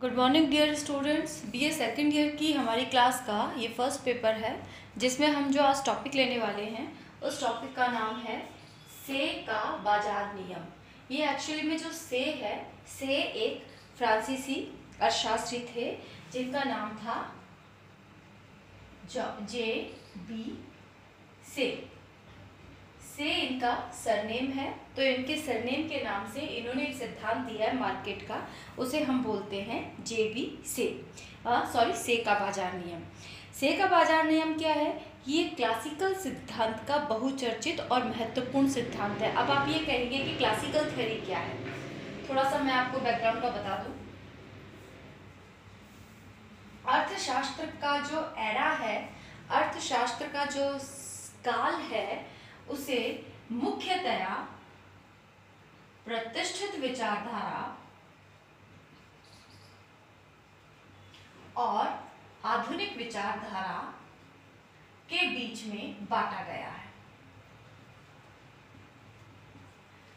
Good morning dear students. BA second year की हमारी class का ये फर्स्ट पेपर है, जिसमें हम जो आज टॉपिक लेने वाले हैं उस टॉपिक का नाम है से का बाजार नियम। ये एक्चुअली में जो से है, से एक फ्रांसीसी अर्थशास्त्री थे जिनका नाम था जे बी से इनका सरनेम है। तो इनके सरनेम के नाम से इन्होंने एक सिद्धांत दिया है मार्केट का, उसे हम बोलते हैं से का बाजार नियम। से का बाजार नियम क्या है? ये क्लासिकल सिद्धांत का बहुचर्चित और महत्वपूर्ण सिद्धांत है। अब आप ये कहेंगे कि क्लासिकल थ्योरी क्या है, थोड़ा सा मैं आपको बैकग्राउंड का बता दूं। अर्थशास्त्र का जो एरा है, अर्थशास्त्र का जो काल है, उसे मुख्यतया प्रतिष्ठित विचारधारा और आधुनिक विचारधारा के बीच में बांटा गया है।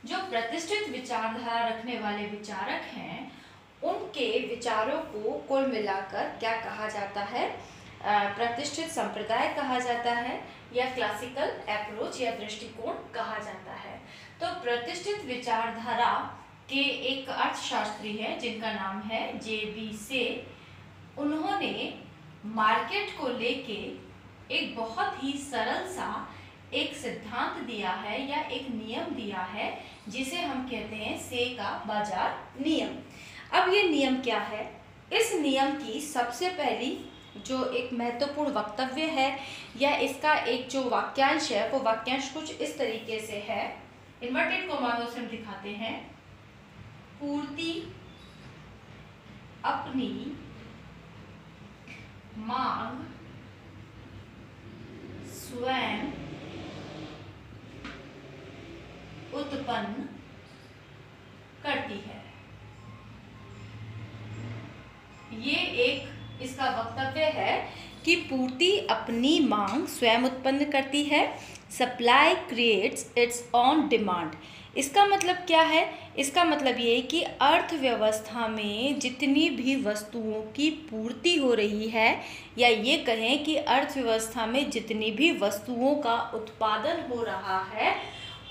जो प्रतिष्ठित विचारधारा रखने वाले विचारक हैं, उनके विचारों को कुल मिलाकर क्या कहा जाता है? प्रतिष्ठित संप्रदाय कहा जाता है या क्लासिकल अप्रोच या दृष्टिकोण कहा जाता है। तो प्रतिष्ठित विचारधारा के एक अर्थशास्त्री हैं जिनका नाम है जे.बी. उन्होंने मार्केट को लेके एक बहुत ही सरल सा एक सिद्धांत दिया है या एक नियम दिया है, जिसे हम कहते हैं से का बाजार नियम। अब ये नियम क्या है? इस नियम की सबसे पहली जो एक महत्वपूर्ण वक्तव्य है या इसका एक जो वाक्यांश है, वो वाक्यांश कुछ इस तरीके से है, इन्वर्टेड कोमाओं से हम दिखाते हैं। पूर्ति अपनी मांग स्वयं उत्पन्न करती है। ये एक इसका वक्तव्य है कि पूर्ति अपनी मांग स्वयं उत्पन्न करती है। Supply creates it's on demand. इसका मतलब क्या है? इसका मतलब ये है कि अर्थव्यवस्था में जितनी भी वस्तुओं की पूर्ति हो रही है, या ये कहें कि अर्थव्यवस्था में जितनी भी वस्तुओं का उत्पादन हो रहा है,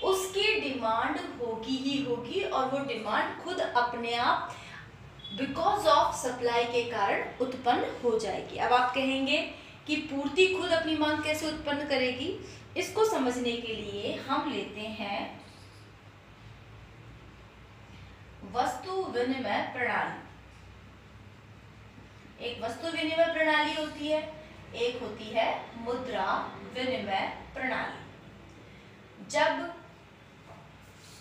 उसकी डिमांड होगी ही होगी, और वो डिमांड खुद अपने आप बिकॉज ऑफ सप्लाई के कारण उत्पन्न हो जाएगी। अब आप कहेंगे कि पूर्ति खुद अपनी मांग कैसे उत्पन्न करेगी? इसको समझने के लिए हम लेते हैं वस्तु विनिमय प्रणाली। एक वस्तु विनिमय प्रणाली होती है, एक होती है मुद्रा विनिमय प्रणाली। जब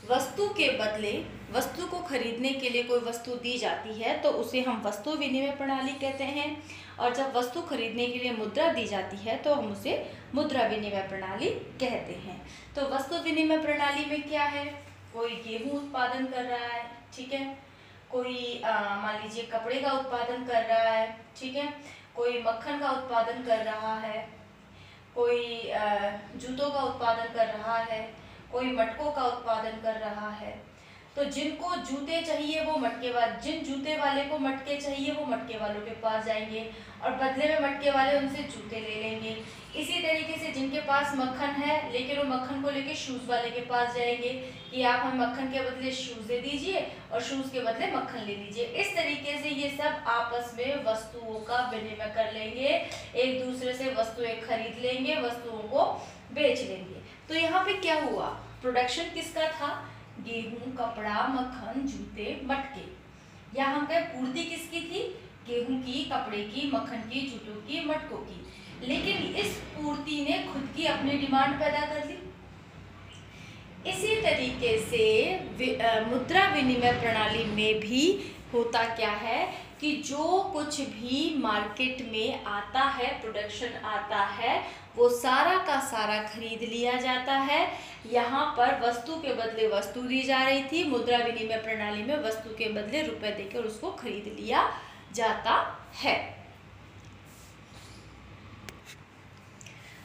वस्तु के बदले वस्तु को खरीदने के लिए कोई वस्तु दी जाती है तो उसे हम वस्तु विनिमय प्रणाली कहते हैं, और जब वस्तु खरीदने के लिए मुद्रा दी जाती है तो हम उसे मुद्रा विनिमय प्रणाली कहते हैं। तो वस्तु विनिमय प्रणाली में क्या है? कोई गेहूं उत्पादन कर रहा है, ठीक है, कोई मान लीजिए कपड़े का उत्पादन कर रहा है, ठीक है, कोई मक्खन का उत्पादन कर रहा है, कोई जूतों का उत्पादन कर रहा है, कोई मटकों का उत्पादन कर रहा है। तो जिनको जूते चाहिए वो जिन जूते वाले को मटके चाहिए वो मटके वालों के पास जाएंगे और बदले में मटके वाले उनसे जूते ले लेंगे। इसी तरीके से जिनके पास मक्खन है लेकिन वो मक्खन को लेके शूज़ वाले के पास जाएंगे कि आप हमें मक्खन के बदले शूज़ दे दीजिए और शूज़ के बदले मक्खन ले लीजिए। इस तरीके से ये सब आपस में वस्तुओं का विनिमय कर लेंगे, एक दूसरे से वस्तुएं खरीद लेंगे, वस्तुओं को बेच लेंगे। तो यहाँ पे क्या हुआ? प्रोडक्शन किसका था? गेहूं, कपड़ा, मक्खन, जूते, मटके। या हम कहें पूर्ति किसकी थी? गेहूं की, कपड़े की, मक्खन की, जूतों की, मटकों की। लेकिन इस पूर्ति ने खुद की अपनी डिमांड पैदा कर ली। इसी तरीके से मुद्रा विनिमय प्रणाली में भी होता क्या है कि जो कुछ भी मार्केट में आता है, प्रोडक्शन आता है, वो सारा का सारा खरीद लिया जाता है। यहाँ पर वस्तु के बदले वस्तु दी जा रही थी, मुद्रा विनिमय प्रणाली में वस्तु के बदले रुपए देकर उसको खरीद लिया जाता है।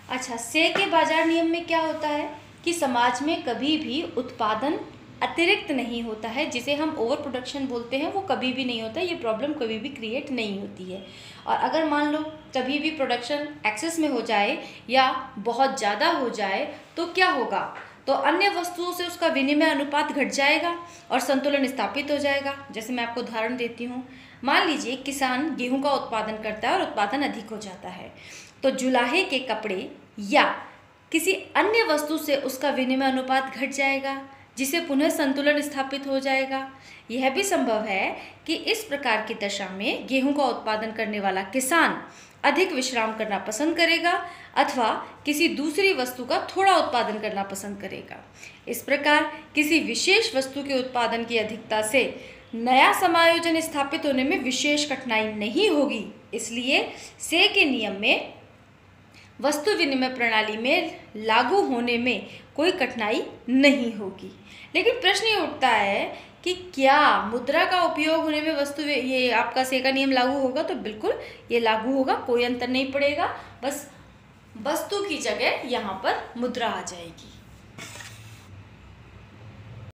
अच्छा, से के बाजार नियम में क्या होता है कि समाज में कभी भी उत्पादन अतिरिक्त नहीं होता है, जिसे हम ओवर प्रोडक्शन बोलते हैं, वो कभी भी नहीं होता है। ये प्रॉब्लम कभी भी क्रिएट नहीं होती है। और अगर मान लो कभी भी प्रोडक्शन एक्सेस में हो जाए या बहुत ज़्यादा हो जाए तो क्या होगा, तो अन्य वस्तुओं से उसका विनिमय अनुपात घट जाएगा और संतुलन स्थापित हो जाएगा। जैसे मैं आपको उदाहरण देती हूँ, मान लीजिए किसान गेहूं का उत्पादन करता है और उत्पादन अधिक हो जाता है, तो जुलाहे के कपड़े या किसी अन्य वस्तु से उसका विनिमय अनुपात घट जाएगा, जिसे पुनः संतुलन स्थापित हो जाएगा। यह भी संभव है कि इस प्रकार की दशा में गेहूं का उत्पादन करने वाला किसान अधिक विश्राम करना पसंद करेगा अथवा किसी दूसरी वस्तु का थोड़ा उत्पादन करना पसंद करेगा। इस प्रकार किसी विशेष वस्तु के उत्पादन की अधिकता से नया समायोजन स्थापित होने में विशेष कठिनाई नहीं होगी। इसलिए से के नियम में वस्तु विनिमय प्रणाली में लागू होने में कोई कठिनाई नहीं होगी। लेकिन प्रश्न ये उठता है कि क्या मुद्रा का उपयोग होने में ये आपका से का नियम लागू होगा? तो बिल्कुल ये लागू होगा, कोई अंतर नहीं पड़ेगा, बस वस्तु की जगह यहाँ पर मुद्रा आ जाएगी।